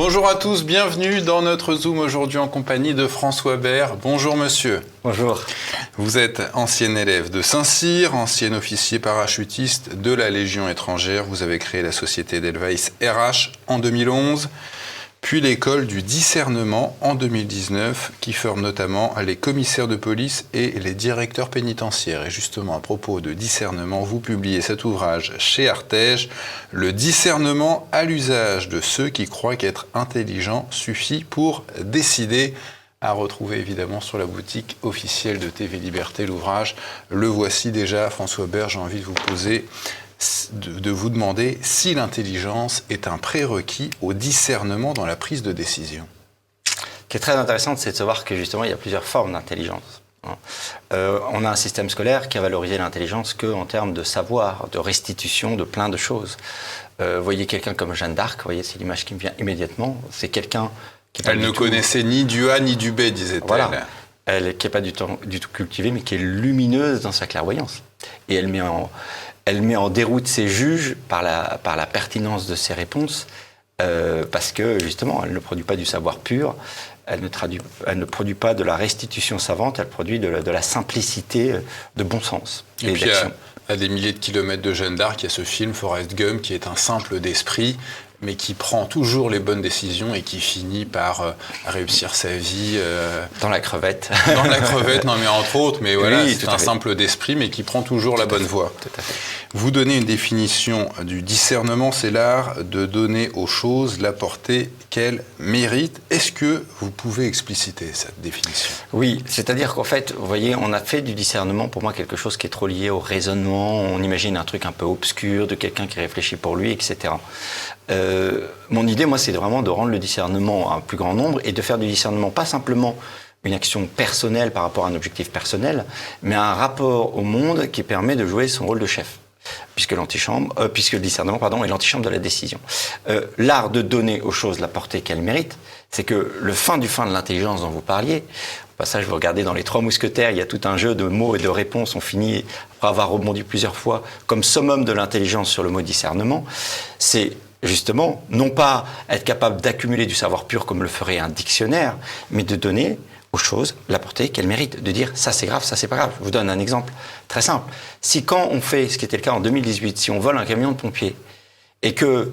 Bonjour à tous, bienvenue dans notre Zoom aujourd'hui en compagnie de François Bert. Bonjour monsieur. Bonjour. Vous êtes ancien élève de Saint-Cyr, ancien officier parachutiste de la Légion étrangère. Vous avez créé la société d'Edelweiss RH en 2011, puis l'école du discernement en 2019, qui forme notamment les commissaires de police et les directeurs pénitentiaires. Et justement, à propos de discernement, vous publiez cet ouvrage chez Artege, Le discernement à l'usage de ceux qui croient qu'être intelligent suffit pour décider. À retrouver évidemment sur la boutique officielle de TV Liberté l'ouvrage. Le voici déjà, François Bert, j'ai envie de vous demander si l'intelligence est un prérequis au discernement dans la prise de décision. Ce qui est très intéressant, c'est de savoir que justement, il y a plusieurs formes d'intelligence. On a un système scolaire qui a valorisé l'intelligence qu'en termes de savoir, de restitution, de plein de choses. Vous voyez quelqu'un comme Jeanne d'Arc, vous voyez, c'est l'image qui me vient immédiatement. C'est quelqu'un qui Elle ne connaissait ni du A ni du B, disait-elle. Voilà. Elle qui n'est pas du tout cultivée, mais qui est lumineuse dans sa clairvoyance. Et elle met en déroute ses juges par la pertinence de ses réponses, parce que justement, elle ne produit pas du savoir pur, elle ne produit pas de la restitution savante, elle produit de la simplicité de bon sens. Et puis à des milliers de kilomètres de Jeanne d'Arc, il y a ce film Forrest Gump qui est un simple d'esprit, mais qui prend toujours les bonnes décisions et qui finit par réussir sa vie... Dans la crevette. Dans la crevette, non mais entre autres, mais voilà, oui, c'est un simple d'esprit, mais qui prend toujours la bonne voie. Tout à fait. Vous donnez une définition du discernement, c'est l'art de donner aux choses la portée qu'elles méritent. Est-ce que vous pouvez expliciter cette définition ? Oui, c'est-à-dire qu'en fait, vous voyez, on a fait du discernement pour moi quelque chose qui est trop lié au raisonnement. On imagine un truc un peu obscur de quelqu'un qui réfléchit pour lui, etc. Mon idée, moi, c'est vraiment de rendre le discernement à un plus grand nombre et de faire du discernement pas simplement une action personnelle par rapport à un objectif personnel, mais un rapport au monde qui permet de jouer son rôle de chef. Puisque le discernement est l'antichambre de la décision. L'art de donner aux choses la portée qu'elles méritent, c'est que le fin du fin de l'intelligence dont vous parliez, au passage vous regardez dans les Trois Mousquetaires, il y a tout un jeu de mots et de réponses, on finit, après avoir rebondi plusieurs fois, comme summum de l'intelligence sur le mot discernement, c'est justement, non pas être capable d'accumuler du savoir pur comme le ferait un dictionnaire, mais de donner aux choses la portée qu'elles méritent, de dire ça c'est grave, ça c'est pas grave. Je vous donne un exemple très simple. Si quand on fait, ce qui était le cas en 2018, si on vole un camion de pompiers et que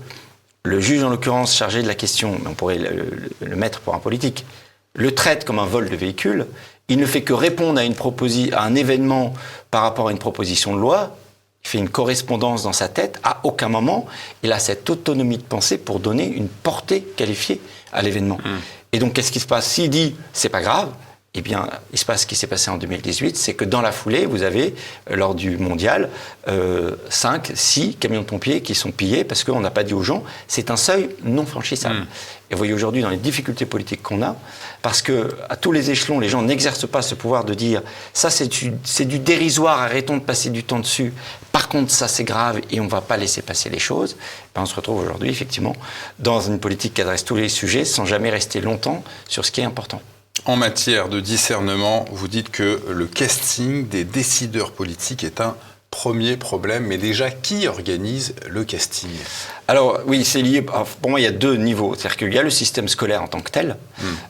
le juge en l'occurrence chargé de la question, mais on pourrait le mettre pour un politique, le traite comme un vol de véhicule, il ne fait que répondre à un événement par rapport à une proposition de loi, il fait une correspondance dans sa tête, à aucun moment il a cette autonomie de pensée pour donner une portée qualifiée à l'événement. Et donc, qu'est-ce qui se passe ? S'il dit « c'est pas grave », eh bien, il se passe ce qui s'est passé en 2018, c'est que dans la foulée, vous avez, lors du mondial, 5, 6 camions de pompiers qui sont pillés parce qu'on n'a pas dit aux gens, c'est un seuil non franchissable. Et vous voyez aujourd'hui dans les difficultés politiques qu'on a, parce que à tous les échelons, les gens n'exercent pas ce pouvoir de dire ça c'est du dérisoire, arrêtons de passer du temps dessus. Par contre, ça c'est grave et on ne va pas laisser passer les choses. Ben, on se retrouve aujourd'hui effectivement dans une politique qui adresse tous les sujets sans jamais rester longtemps sur ce qui est important. En matière de discernement, vous dites que le casting des décideurs politiques est un premier problème, mais déjà, qui organise le casting ? Alors oui, c'est lié, pour moi il y a deux niveaux, c'est-à-dire qu'il y a le système scolaire en tant que tel,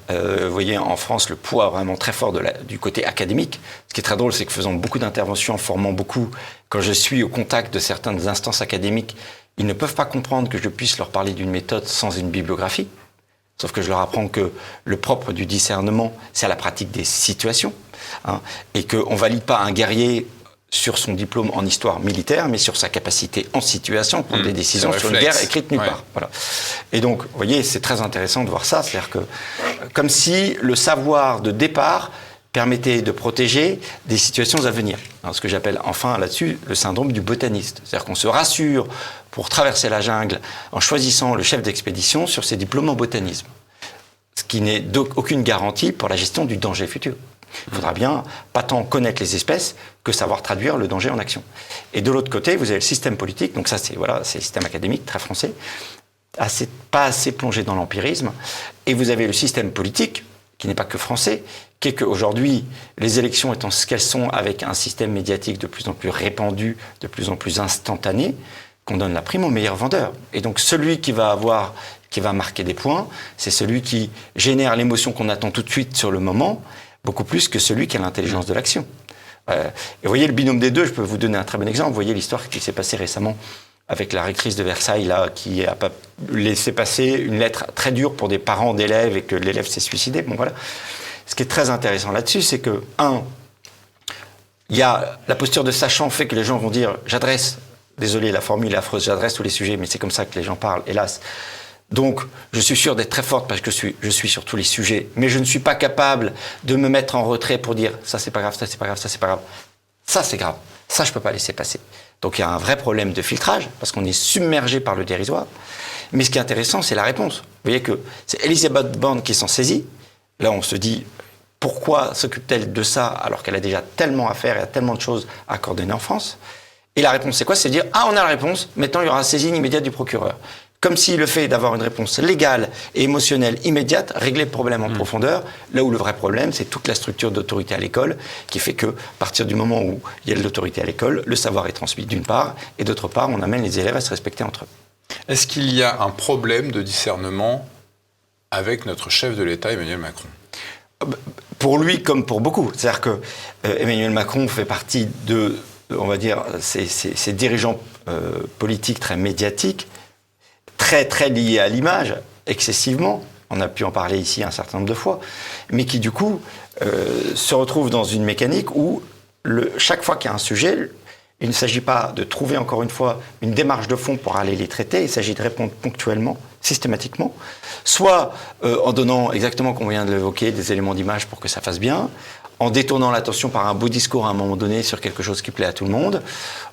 vous voyez en France le poids vraiment très fort du côté académique. Ce qui est très drôle, c'est que faisant beaucoup d'interventions, formant beaucoup, quand je suis au contact de certaines instances académiques, ils ne peuvent pas comprendre que je puisse leur parler d'une méthode sans une bibliographie. Sauf que je leur apprends que le propre du discernement, c'est à la pratique des situations, et qu'on ne valide pas un guerrier sur son diplôme en histoire militaire, mais sur sa capacité en situation pour prendre des décisions sur une guerre écrite nulle part. Voilà. Et donc, vous voyez, c'est très intéressant de voir ça, c'est-à-dire que comme si le savoir de départ permettait de protéger des situations à venir. Alors, ce que j'appelle enfin là-dessus le syndrome du botaniste. C'est-à-dire qu'on se rassure pour traverser la jungle en choisissant le chef d'expédition sur ses diplômes en botanisme. Ce qui n'est aucune garantie pour la gestion du danger futur. Il faudra bien pas tant connaître les espèces que savoir traduire le danger en action. Et de l'autre côté, vous avez le système politique, donc ça c'est le système académique très français, pas assez plongé dans l'empirisme, et vous avez le système politique, qui n'est pas que français, qui est qu'aujourd'hui, les élections étant ce qu'elles sont, avec un système médiatique de plus en plus répandu, de plus en plus instantané, qu'on donne la prime au meilleur vendeur. Et donc celui qui va marquer des points, c'est celui qui génère l'émotion qu'on attend tout de suite sur le moment, beaucoup plus que celui qui a l'intelligence de l'action. Et vous voyez le binôme des deux, je peux vous donner un très bon exemple. Vous voyez l'histoire qui s'est passée récemment avec la rectrice de Versailles, là, qui a laissé passer une lettre très dure pour des parents d'élèves et que l'élève s'est suicidé. Bon, voilà. Ce qui est très intéressant là-dessus, c'est que, il y a la posture de sachant fait que les gens vont dire « j'adresse », désolé, la formule est affreuse, j'adresse tous les sujets, mais c'est comme ça que les gens parlent, hélas. Donc, je suis sûr d'être très forte parce que je suis sur tous les sujets, mais je ne suis pas capable de me mettre en retrait pour dire « ça c'est pas grave, ça c'est pas grave, ça c'est pas grave ». Ça c'est grave, ça je peux pas laisser passer. Donc il y a un vrai problème de filtrage parce qu'on est submergé par le dérisoire. Mais ce qui est intéressant, c'est la réponse. Vous voyez que c'est Elisabeth Borne qui s'en saisit. Là, on se dit pourquoi s'occupe-t-elle de ça alors qu'elle a déjà tellement à faire et a tellement de choses à coordonner en France. Et la réponse, c'est quoi? C'est de dire on a la réponse, maintenant il y aura saisine immédiate du procureur. Comme si le fait d'avoir une réponse légale et émotionnelle immédiate réglait le problème en profondeur, là où le vrai problème, c'est toute la structure d'autorité à l'école qui fait que, à partir du moment où il y a de l'autorité à l'école, le savoir est transmis d'une part, et d'autre part, on amène les élèves à se respecter entre eux. Est-ce qu'il y a un problème de discernement avec notre chef de l'État, Emmanuel Macron? Pour lui, comme pour beaucoup. C'est-à-dire que Emmanuel Macron fait partie de, on va dire, ces dirigeants politiques très médiatiques, très liés à l'image, excessivement, on a pu en parler ici un certain nombre de fois, mais qui du coup se retrouvent dans une mécanique où chaque fois qu'il y a un sujet, il ne s'agit pas de trouver encore une fois une démarche de fond pour aller les traiter, il s'agit de répondre ponctuellement, systématiquement, soit en donnant exactement comme on vient de l'évoquer des éléments d'image pour que ça fasse bien, en détournant l'attention par un beau discours à un moment donné sur quelque chose qui plaît à tout le monde,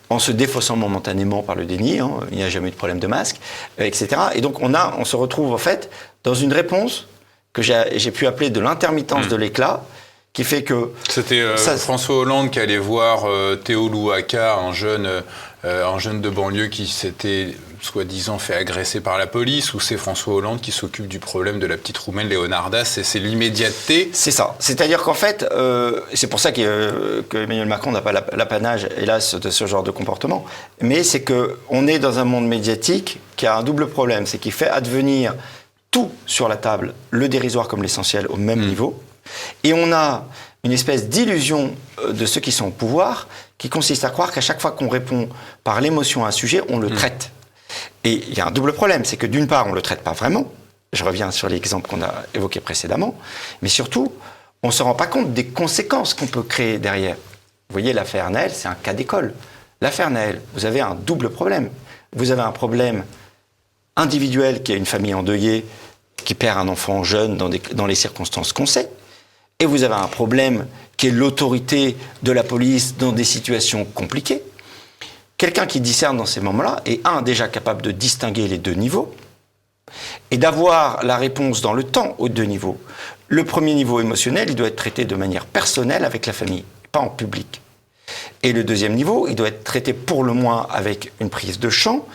en se défaussant momentanément par le déni, il n'y a jamais eu de problème de masque, etc. Et donc on se retrouve en fait dans une réponse que j'ai pu appeler de l'intermittence de l'éclat, qui fait que... C'était François Hollande qui allait voir Théo Louaka, un jeune de banlieue qui s'était soi-disant fait agresser par la police, ou c'est François Hollande qui s'occupe du problème de la petite roumaine Leonardas, et c'est l'immédiateté? C'est ça. C'est-à-dire qu'en fait, c'est pour ça que Emmanuel Macron n'a pas l'apanage, hélas, de ce genre de comportement, mais c'est qu'on est dans un monde médiatique qui a un double problème, c'est qu'il fait advenir tout sur la table, le dérisoire comme l'essentiel, au même niveau. Et on a une espèce d'illusion de ceux qui sont au pouvoir qui consiste à croire qu'à chaque fois qu'on répond par l'émotion à un sujet, on le traite. Et il y a un double problème, c'est que d'une part, on ne le traite pas vraiment. Je reviens sur l'exemple qu'on a évoqué précédemment. Mais surtout, on ne se rend pas compte des conséquences qu'on peut créer derrière. Vous voyez, l'affaire Naël, c'est un cas d'école. L'affaire Naël, vous avez un double problème. Vous avez un problème individuel qui a une famille endeuillée, qui perd un enfant jeune dans les circonstances qu'on sait. Et vous avez un problème qui est l'autorité de la police dans des situations compliquées. Quelqu'un qui discerne dans ces moments-là est, déjà capable de distinguer les deux niveaux et d'avoir la réponse dans le temps aux deux niveaux. Le premier niveau émotionnel, il doit être traité de manière personnelle avec la famille, pas en public. Et le deuxième niveau, il doit être traité pour le moins avec une prise de champ.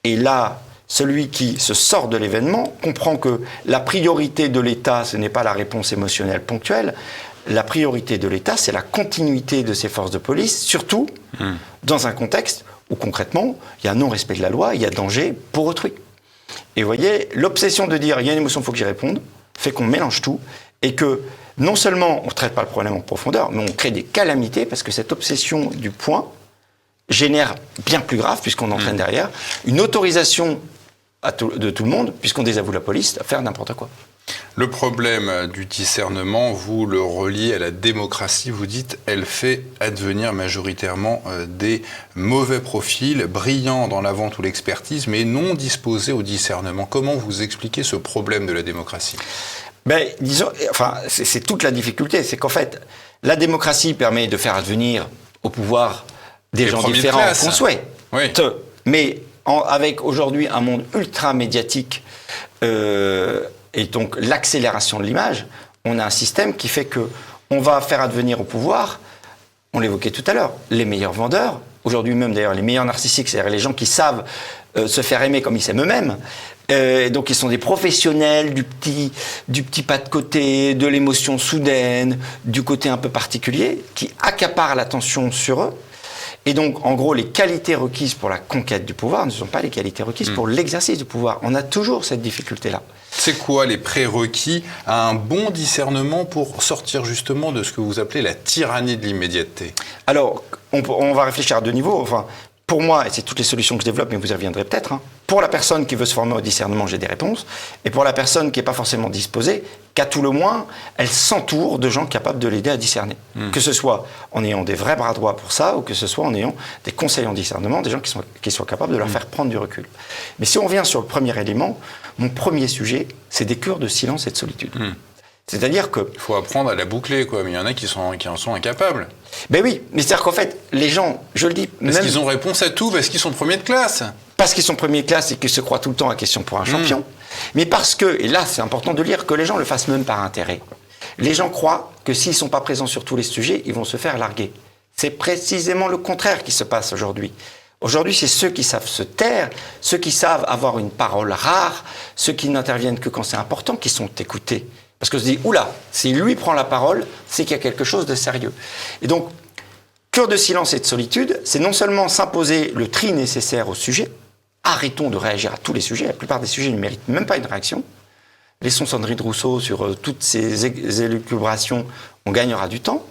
Et là, celui qui se sort de l'événement comprend que la priorité de l'État, ce n'est pas la réponse émotionnelle ponctuelle. La priorité de l'État, c'est la continuité de ses forces de police, surtout dans un contexte où concrètement, il y a non-respect de la loi, il y a danger pour autrui. Et vous voyez, l'obsession de dire il y a une émotion, il faut que j'y réponde, fait qu'on mélange tout et que non seulement on ne traite pas le problème en profondeur, mais on crée des calamités parce que cette obsession du point génère bien plus grave, puisqu'on entraîne derrière, une autorisation de tout le monde, puisqu'on désavoue la police, à faire n'importe quoi. Le problème du discernement, vous le reliez à la démocratie, vous dites, elle fait advenir majoritairement des mauvais profils, brillants dans la vente ou l'expertise, mais non disposés au discernement. Comment vous expliquez ce problème de la démocratie? Disons, c'est toute la difficulté, c'est qu'en fait, la démocratie permet de faire advenir au pouvoir des gens différents qu'on souhaite. Oui. Mais avec aujourd'hui un monde ultra médiatique et donc l'accélération de l'image, on a un système qui fait que on va faire advenir au pouvoir, on l'évoquait tout à l'heure, les meilleurs vendeurs, aujourd'hui même d'ailleurs les meilleurs narcissiques, c'est-à-dire les gens qui savent se faire aimer comme ils s'aiment eux-mêmes. Donc ils sont des professionnels du petit pas de côté, de l'émotion soudaine, du côté un peu particulier, qui accapare l'attention sur eux. Et donc, en gros, les qualités requises pour la conquête du pouvoir ne sont pas les qualités requises pour l'exercice du pouvoir. On a toujours cette difficulté-là. C'est quoi les prérequis à un bon discernement pour sortir justement de ce que vous appelez la tyrannie de l'immédiateté? Alors, on va réfléchir à deux niveaux. Enfin, pour moi, et c'est toutes les solutions que je développe, mais vous y reviendrez peut-être, pour la personne qui veut se former au discernement, j'ai des réponses. Et pour la personne qui n'est pas forcément disposée, qu'à tout le moins, elle s'entoure de gens capables de l'aider à discerner. Que ce soit en ayant des vrais bras droits pour ça, ou que ce soit en ayant des conseillers en discernement, des gens qui soient capables de leur faire prendre du recul. Mais si on revient sur le premier élément, mon premier sujet, c'est des cures de silence et de solitude. C'est-à-dire que... Il faut apprendre à la boucler, quoi. Mais il y en a qui en sont incapables. Ben oui, mais c'est-à-dire qu'en fait, les gens, je le dis... Parce qu'ils ont réponse à tout, parce qu'ils sont premiers de classe. Parce qu'ils sont premiers de classe et qu'ils se croient tout le temps à question pour un champion. Mais parce que, et là c'est important de lire, que les gens le fassent même par intérêt. Les gens croient que s'ils ne sont pas présents sur tous les sujets, ils vont se faire larguer. C'est précisément le contraire qui se passe aujourd'hui. Aujourd'hui, c'est ceux qui savent se taire, ceux qui savent avoir une parole rare, ceux qui n'interviennent que quand c'est important, qui sont écoutés. Parce que se dit, oula, s'il lui prend la parole, c'est qu'il y a quelque chose de sérieux. Et donc, cure de silence et de solitude, c'est non seulement s'imposer le tri nécessaire au sujet, arrêtons de réagir à tous les sujets, la plupart des sujets ne méritent même pas une réaction. Laissons Sandrine Rousseau sur toutes ces élucubrations, on gagnera du temps.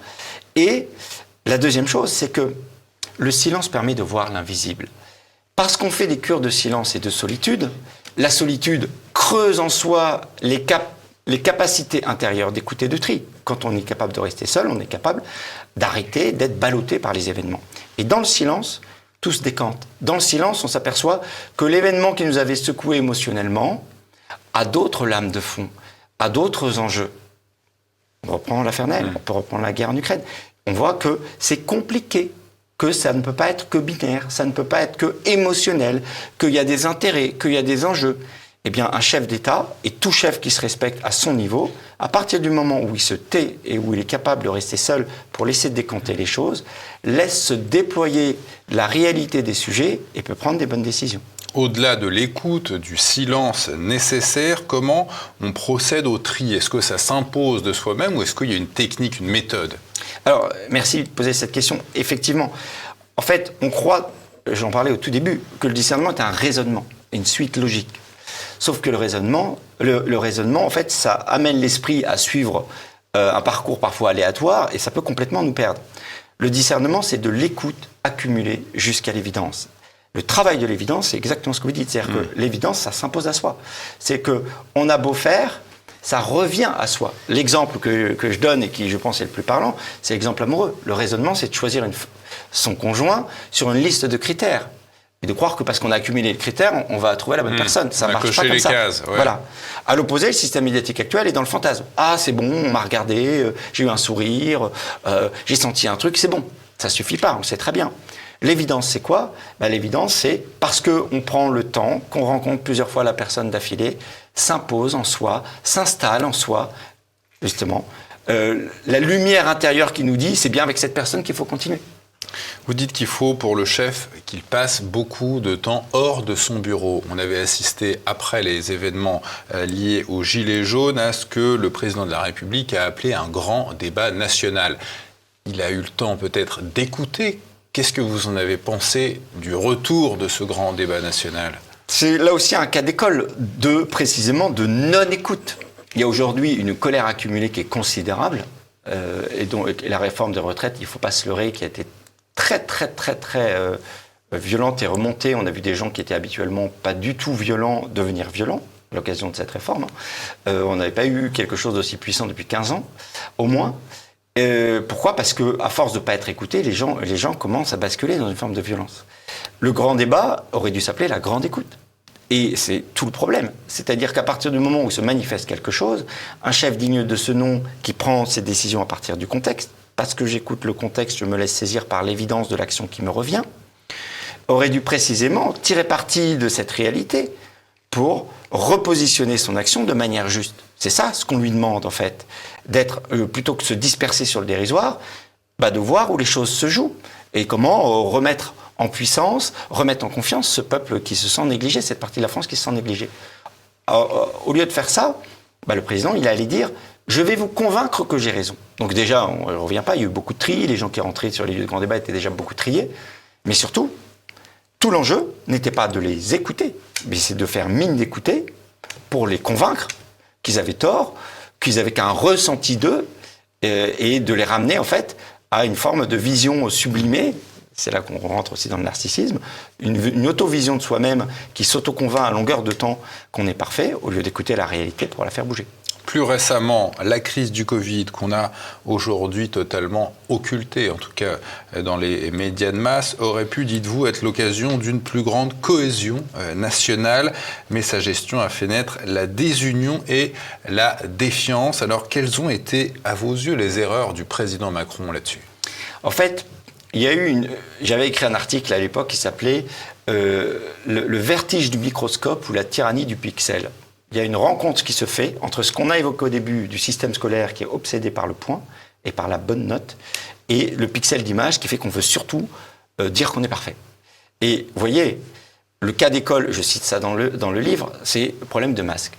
Et la deuxième chose, c'est que le silence permet de voir l'invisible. Parce qu'on fait des cures de silence et de solitude, la solitude creuse en soi les capacités intérieures d'écouter de tri. Quand on est capable de rester seul, on est capable d'arrêter, d'être ballotté par les événements. Et dans le silence, tout se décante. Dans le silence, on s'aperçoit que l'événement qui nous avait secoué émotionnellement a d'autres lames de fond, a d'autres enjeux. On reprend l'affaire Nel, on peut reprendre la guerre en Ukraine. On voit que c'est compliqué, que ça ne peut pas être que binaire, ça ne peut pas être que émotionnel, qu'il y a des intérêts, qu'il y a des enjeux. Eh bien, un chef d'État, et tout chef qui se respecte à son niveau, à partir du moment où il se tait et où il est capable de rester seul pour laisser décanter les choses, laisse se déployer la réalité des sujets et peut prendre des bonnes décisions. Au-delà de l'écoute, du silence nécessaire, comment on procède au tri? Est-ce que ça s'impose de soi-même ou est-ce qu'il y a une technique, une méthode? Alors, merci de poser cette question. Effectivement, en fait, on croit, j'en parlais au tout début, que le discernement est un raisonnement, une suite logique. Sauf que le raisonnement, en fait, ça amène l'esprit à suivre un parcours parfois aléatoire et ça peut complètement nous perdre. Le discernement, c'est de l'écoute accumulée jusqu'à l'évidence. Le travail de l'évidence, c'est exactement ce que vous dites. C'est-à-dire que l'évidence, ça s'impose à soi. C'est qu'on a beau faire, ça revient à soi. L'exemple que je donne et qui, je pense, est le plus parlant, c'est l'exemple amoureux. Le raisonnement, c'est de choisir son conjoint sur une liste de critères. Et de croire que parce qu'on a accumulé les critères, on va trouver la bonne personne. Ça marche pas comme ça. Cases, ouais. Voilà. À l'opposé, le système médiatique actuel est dans le fantasme. Ah, c'est bon, on m'a regardé, j'ai eu un sourire, j'ai senti un truc, c'est bon. Ça suffit pas, on le sait très bien. L'évidence, c'est quoi? L'évidence, c'est parce qu'on prend le temps, qu'on rencontre plusieurs fois la personne d'affilée, s'impose en soi, s'installe en soi, justement. La lumière intérieure qui nous dit, c'est bien avec cette personne qu'il faut continuer. Vous dites qu'il faut, pour le chef, qu'il passe beaucoup de temps hors de son bureau. On avait assisté, après les événements liés aux Gilets jaunes, à ce que le président de la République a appelé un grand débat national. Il a eu le temps peut-être d'écouter. Qu'est-ce que vous en avez pensé du retour de ce grand débat national? C'est là aussi un cas d'école, précisément de non-écoute. Il y a aujourd'hui une colère accumulée qui est considérable, et la réforme des retraites, il ne faut pas se leurrer, qui a été très violente et remontée. On a vu des gens qui étaient habituellement pas du tout violents devenir violents à l'occasion de cette réforme. On n'avait pas eu quelque chose d'aussi puissant depuis 15 ans, au moins. Pourquoi? Parce qu'à force de ne pas être écoutés, les gens commencent à basculer dans une forme de violence. Le grand débat aurait dû s'appeler la grande écoute. Et c'est tout le problème. C'est-à-dire qu'à partir du moment où se manifeste quelque chose, un chef digne de ce nom qui prend ses décisions à partir du contexte, parce que j'écoute le contexte, je me laisse saisir par l'évidence de l'action qui me revient, aurait dû précisément tirer parti de cette réalité pour repositionner son action de manière juste. C'est ça ce qu'on lui demande en fait, d'être, plutôt que de se disperser sur le dérisoire, de voir où les choses se jouent et comment remettre en puissance, remettre en confiance ce peuple qui se sent négligé, cette partie de la France qui se sent négligée. Au lieu de faire ça, le président il allait dire « je vais vous convaincre que j'ai raison ». Donc déjà, on ne revient pas, il y a eu beaucoup de tri, les gens qui rentraient sur les lieux de grand débat étaient déjà beaucoup triés. Mais surtout, tout l'enjeu n'était pas de les écouter, mais c'est de faire mine d'écouter pour les convaincre qu'ils avaient tort, qu'ils avaient qu'un ressenti d'eux, et de les ramener en fait à une forme de vision sublimée. C'est là qu'on rentre aussi dans le narcissisme, une auto-vision de soi-même qui s'auto-convainc à longueur de temps qu'on est parfait, au lieu d'écouter la réalité pour la faire bouger. Plus récemment, la crise du Covid qu'on a aujourd'hui totalement occultée, en tout cas dans les médias de masse, aurait pu, dites-vous, être l'occasion d'une plus grande cohésion nationale, mais sa gestion a fait naître la désunion et la défiance. Alors, quelles ont été, à vos yeux, les erreurs du président Macron là-dessus ? En fait, j'avais écrit un article à l'époque qui s'appelait le vertige du microscope ou la tyrannie du pixel. Il y a une rencontre qui se fait entre ce qu'on a évoqué au début du système scolaire qui est obsédé par le point et par la bonne note, et le pixel d'image qui fait qu'on veut surtout dire qu'on est parfait. Et vous voyez, le cas d'école, je cite ça dans le livre, c'est le problème de masque.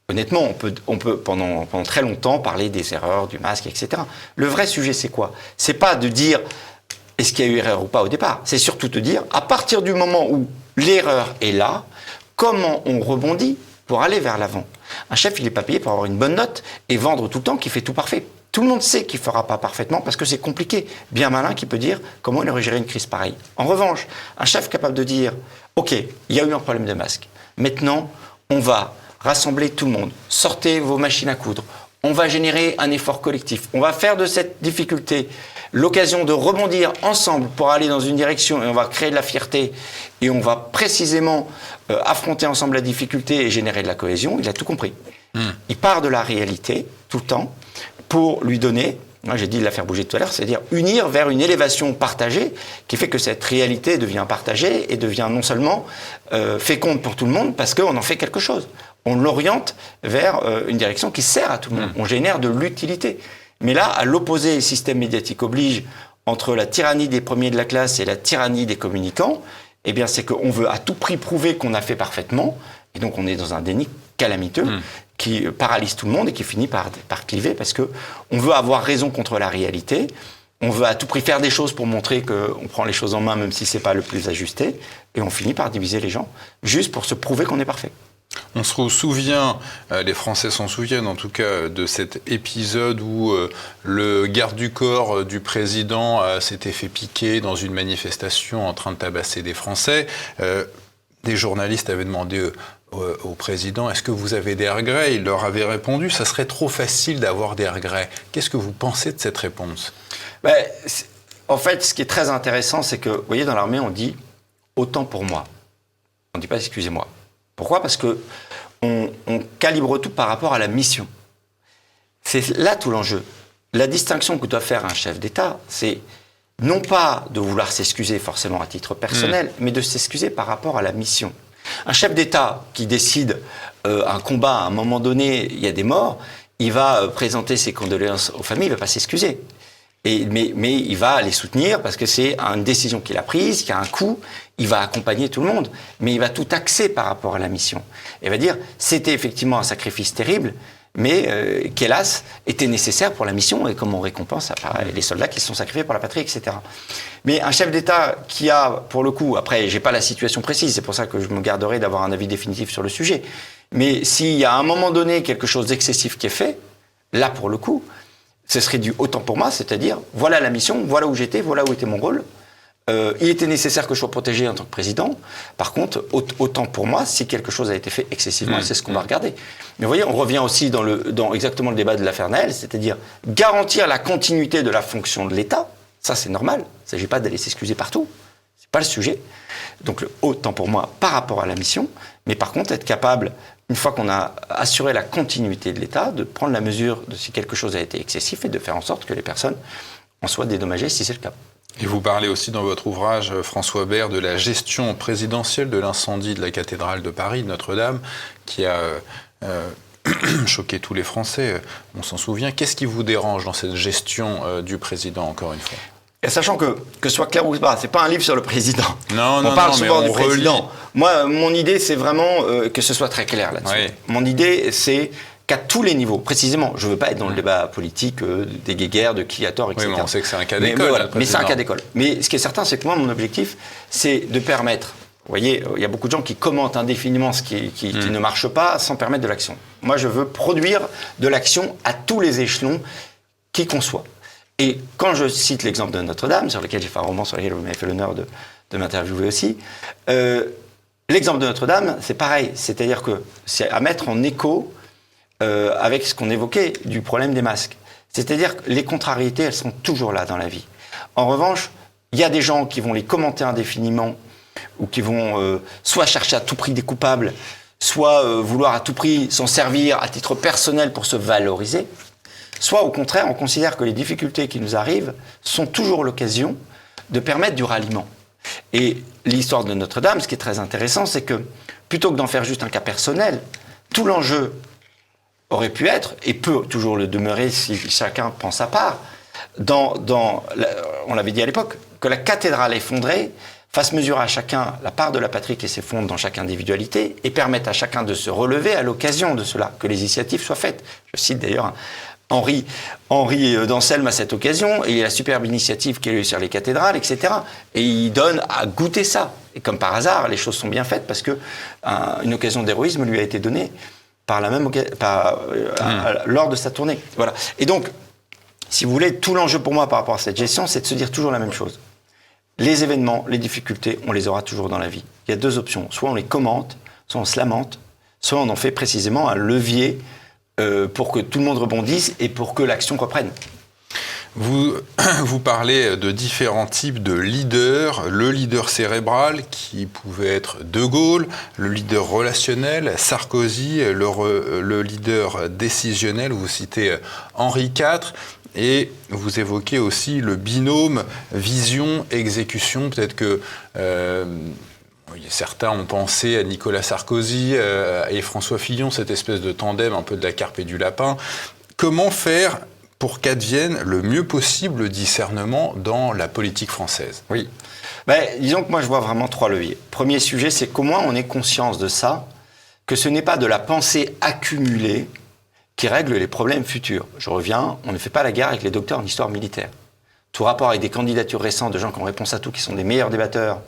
Honnêtement, on peut pendant très longtemps parler des erreurs, du masque, etc. Le vrai sujet, c'est quoi ? C'est pas de dire est-ce qu'il y a eu erreur ou pas au départ. C'est surtout de dire, à partir du moment où l'erreur est là, comment on rebondit pour aller vers l'avant. Un chef, il n'est pas payé pour avoir une bonne note et vendre tout le temps qu'il fait tout parfait. Tout le monde sait qu'il ne fera pas parfaitement parce que c'est compliqué. Bien malin qui peut dire comment il aurait géré une crise pareille. En revanche, un chef capable de dire « Ok, il y a eu un problème de masque. Maintenant, on va rassembler tout le monde. Sortez vos machines à coudre. On va générer un effort collectif. On va faire de cette difficulté l'occasion de rebondir ensemble pour aller dans une direction et on va créer de la fierté et on va précisément affronter ensemble la difficulté et générer de la cohésion. Il a tout compris. Il part de la réalité tout le temps pour lui donner, moi j'ai dit de la faire bouger tout à l'heure, c'est-à-dire unir vers une élévation partagée qui fait que cette réalité devient partagée et devient non seulement féconde pour tout le monde parce qu'on en fait quelque chose. On l'oriente vers une direction qui sert à tout le monde. On génère de l'utilité. Mais là, à l'opposé, le système médiatique oblige entre la tyrannie des premiers de la classe et la tyrannie des communicants, eh bien, c'est qu'on veut à tout prix prouver qu'on a fait parfaitement, et donc on est dans un déni calamiteux qui paralyse tout le monde et qui finit par cliver parce que on veut avoir raison contre la réalité, on veut à tout prix faire des choses pour montrer qu'on prend les choses en main même si c'est pas le plus ajusté, et on finit par diviser les gens juste pour se prouver qu'on est parfait. On se souvient, les Français s'en souviennent en tout cas, de cet épisode où le garde du corps du président s'était fait piquer dans une manifestation en train de tabasser des Français. Des journalistes avaient demandé au président « Est-ce que vous avez des regrets ?» Il leur avait répondu « Ça serait trop facile d'avoir des regrets. » Qu'est-ce que vous pensez de cette réponse ? En fait, ce qui est très intéressant, c'est que, vous voyez, dans l'armée, on dit « autant pour moi ». On ne dit pas « excusez-moi ». Pourquoi ? Parce que on calibre tout par rapport à la mission. C'est là tout l'enjeu. La distinction que doit faire un chef d'État, c'est non pas de vouloir s'excuser forcément à titre personnel, mais de s'excuser par rapport à la mission. Un chef d'État qui décide un combat, à un moment donné, il y a des morts, il va présenter ses condoléances aux familles, il ne va pas s'excuser. Mais il va les soutenir parce que c'est une décision qu'il a prise, qui a un coût. Il va accompagner tout le monde, mais il va tout axer par rapport à la mission. Il va dire, c'était effectivement un sacrifice terrible, mais qui, hélas, était nécessaire pour la mission et comme on récompense les soldats qui se sont sacrifiés pour la patrie, etc. Mais un chef d'État qui a, pour le coup, après, j'ai pas la situation précise, c'est pour ça que je me garderai d'avoir un avis définitif sur le sujet, mais s'il y a à un moment donné quelque chose d'excessif qui est fait, là, pour le coup, ce serait du autant pour moi, c'est-à-dire, voilà la mission, voilà où j'étais, voilà où était mon rôle. Il était nécessaire que je sois protégé en tant que président. Par contre, autant pour moi, si quelque chose a été fait excessivement, c'est ce qu'on va regarder. Mais vous voyez, on revient aussi dans exactement le débat de l'affaire Naël, c'est-à-dire garantir la continuité de la fonction de l'État. Ça, c'est normal. Il ne s'agit pas d'aller s'excuser partout. C'est pas le sujet. Donc, autant pour moi par rapport à la mission. Mais par contre, être capable, une fois qu'on a assuré la continuité de l'État, de prendre la mesure de si quelque chose a été excessif et de faire en sorte que les personnes en soient dédommagées si c'est le cas. Et vous parlez aussi dans votre ouvrage, François Bert, de la gestion présidentielle de l'incendie de la cathédrale de Paris, de Notre-Dame, qui a choqué tous les Français, on s'en souvient. Qu'est-ce qui vous dérange dans cette gestion du président, encore une fois ? Et sachant que ce soit clair ou pas, c'est pas un livre sur le président. On parle souvent du président. Moi, mon idée, c'est vraiment que ce soit très clair là-dessus. Oui. Mon idée, c'est qu'à tous les niveaux. Précisément, je ne veux pas être dans le débat politique des guéguerres, de qui a tort, etc. Oui, mais on sait que c'est un cas d'école. Mais c'est un cas d'école. Mais ce qui est certain, c'est que moi, mon objectif, c'est de permettre... Vous voyez, il y a beaucoup de gens qui commentent indéfiniment ce qui ne marche pas sans permettre de l'action. Moi, je veux produire de l'action à tous les échelons qui qu'on soit. Et quand je cite l'exemple de Notre-Dame, sur lequel j'ai fait un roman, sur lequel vous m'avez fait l'honneur de m'interviewer aussi, l'exemple de Notre-Dame, c'est pareil. C'est-à-dire que c'est à mettre en écho avec ce qu'on évoquait du problème des masques. C'est-à-dire que les contrariétés, elles sont toujours là dans la vie. En revanche, il y a des gens qui vont les commenter indéfiniment ou qui vont soit chercher à tout prix des coupables, soit vouloir à tout prix s'en servir à titre personnel pour se valoriser, soit au contraire, on considère que les difficultés qui nous arrivent sont toujours l'occasion de permettre du ralliement. Et l'histoire de Notre-Dame, ce qui est très intéressant, c'est que plutôt que d'en faire juste un cas personnel, tout l'enjeu aurait pu être, et peut toujours le demeurer si chacun prend sa part, on l'avait dit à l'époque, que la cathédrale effondrée fasse mesurer à chacun la part de la patrie qui s'effondre dans chaque individualité et permette à chacun de se relever à l'occasion de cela, que les initiatives soient faites. Je cite d'ailleurs Henri d'Anselme à cette occasion, et il y a la superbe initiative qu'il y a eu sur les cathédrales, etc. Et il donne à goûter ça. Et comme par hasard, les choses sont bien faites parce que une occasion d'héroïsme lui a été donnée lors de sa tournée. Voilà. Et donc, si vous voulez, tout l'enjeu pour moi par rapport à cette gestion, c'est de se dire toujours la même chose. Les événements, les difficultés, on les aura toujours dans la vie. Il y a deux options. Soit on les commente, soit on se lamente, soit on en fait précisément un levier pour que tout le monde rebondisse et pour que l'action reprenne. Vous parlez de différents types de leaders. Le leader cérébral, qui pouvait être De Gaulle, le leader relationnel, Sarkozy, le leader décisionnel, vous citez Henri IV. Et vous évoquez aussi le binôme vision-exécution. Peut-être que certains ont pensé à Nicolas Sarkozy et François Fillon, cette espèce de tandem un peu de la carpe et du lapin. Comment faire pour qu'advienne le mieux possible le discernement dans la politique française? Oui. Disons que moi, je vois vraiment trois leviers. Premier sujet, c'est comment on ait conscience de ça, que ce n'est pas de la pensée accumulée qui règle les problèmes futurs. Je reviens, on ne fait pas la guerre avec les docteurs en histoire militaire. Tout rapport avec des candidatures récentes de gens qui ont réponse à tout, qui sont des meilleurs débatteurs,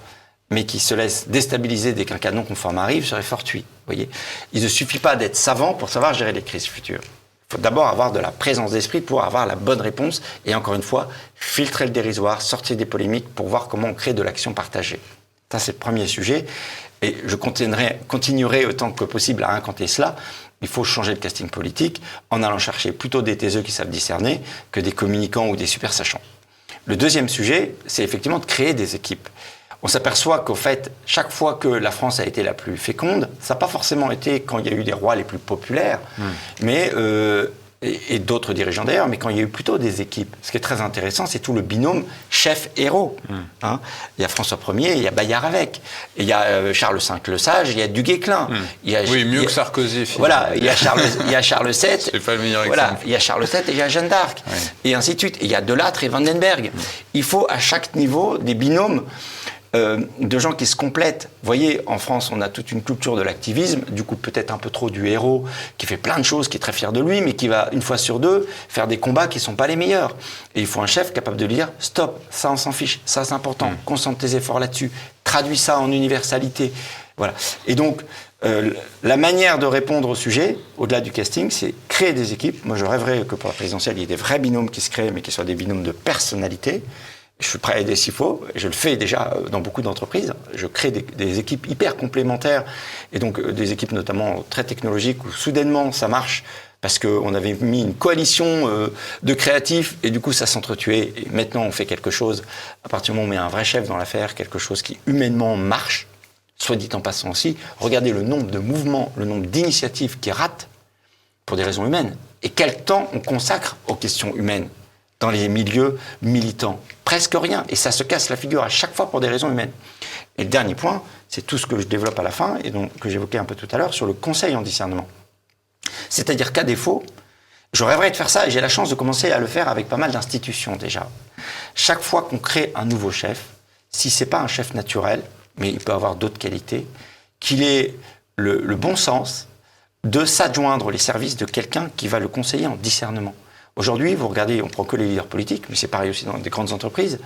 mais qui se laissent déstabiliser dès qu'un cas non conforme arrive, serait fortuit. Vous voyez, il ne suffit pas d'être savant pour savoir gérer les crises futures. Il faut d'abord avoir de la présence d'esprit pour avoir la bonne réponse et, encore une fois, filtrer le dérisoire, sortir des polémiques pour voir comment on crée de l'action partagée. Ça, c'est le premier sujet. Et je continuerai autant que possible à incanter cela. Il faut changer le casting politique en allant chercher plutôt des taiseux qui savent discerner que des communicants ou des super sachants. Le deuxième sujet, c'est effectivement de créer des équipes. On s'aperçoit qu'au fait, chaque fois que la France a été la plus féconde, ça n'a pas forcément été quand il y a eu des rois les plus populaires, mais et d'autres dirigeants d'ailleurs, mais quand il y a eu plutôt des équipes. Ce qui est très intéressant, c'est tout le binôme chef-héros. Hein. Il y a François Ier, il y a Bayard avec, il y a Charles V le Sage, il y a Du Guesclin. Oui, mieux que Sarkozy. Voilà, il y a Charles VII. C'est pas le meilleur exemple. Voilà, il y a Charles VII et il y a Jeanne d'Arc, et ainsi de suite. Et il y a Delattre et Vandenberg. Il faut à chaque niveau des binômes de gens qui se complètent. Vous voyez, en France, on a toute une culture de l'activisme, du coup peut-être un peu trop du héros, qui fait plein de choses, qui est très fier de lui, mais qui va, une fois sur deux, faire des combats qui ne sont pas les meilleurs. Et il faut un chef capable de dire « Stop, ça on s'en fiche, ça c'est important, concentre tes efforts là-dessus, traduis ça en universalité. » Voilà. Et donc, la manière de répondre au sujet, au-delà du casting, c'est créer des équipes. Moi, je rêverais que pour la présidentielle, il y ait des vrais binômes qui se créent, mais qui soient des binômes de personnalité. Je suis prêt à aider s'il faut, et je le fais déjà dans beaucoup d'entreprises. Je crée des équipes hyper complémentaires, et donc des équipes notamment très technologiques où soudainement ça marche, parce qu'on avait mis une coalition de créatifs, et du coup ça s'entretuait. Et maintenant on fait quelque chose, à partir du moment où on met un vrai chef dans l'affaire, quelque chose qui humainement marche, soit dit en passant aussi, regardez le nombre de mouvements, le nombre d'initiatives qui ratent pour des raisons humaines, et quel temps on consacre aux questions humaines dans les milieux militants. Presque rien. Et ça se casse la figure à chaque fois pour des raisons humaines. Et le dernier point, c'est tout ce que je développe à la fin, et donc que j'évoquais un peu tout à l'heure, sur le conseil en discernement. C'est-à-dire qu'à défaut, je rêverais de faire ça, et j'ai la chance de commencer à le faire avec pas mal d'institutions déjà. Chaque fois qu'on crée un nouveau chef, si c'est pas un chef naturel, mais il peut avoir d'autres qualités, qu'il ait le bon sens de s'adjoindre les services de quelqu'un qui va le conseiller en discernement. Aujourd'hui, vous regardez, on prend que les leaders politiques, mais c'est pareil aussi dans des grandes entreprises,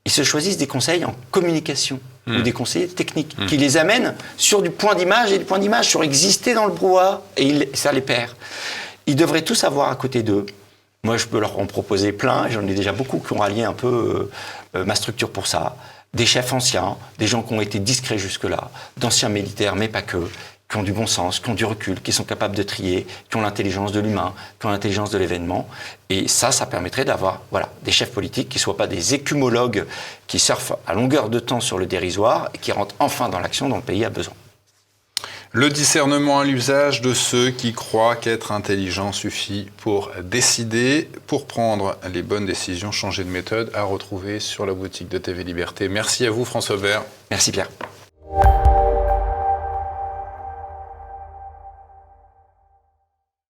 ils se choisissent des conseils en communication ou des conseillers techniques qui les amènent sur du point d'image et du point d'image, sur exister dans le brouhaha, et ça les perd. Ils devraient tous avoir à côté d'eux. Moi, je peux leur en proposer plein, j'en ai déjà beaucoup qui ont rallié un peu ma structure pour ça. Des chefs anciens, des gens qui ont été discrets jusque-là, d'anciens militaires, mais pas que, qui ont du bon sens, qui ont du recul, qui sont capables de trier, qui ont l'intelligence de l'humain, qui ont l'intelligence de l'événement. Et ça permettrait d'avoir des chefs politiques qui ne soient pas des écumologues qui surfent à longueur de temps sur le dérisoire et qui rentrent enfin dans l'action dont le pays a besoin. Le discernement à l'usage de ceux qui croient qu'être intelligent suffit pour décider, pour prendre les bonnes décisions, changer de méthode, à retrouver sur la boutique de TV Liberté. Merci à vous François Bert. Merci Pierre.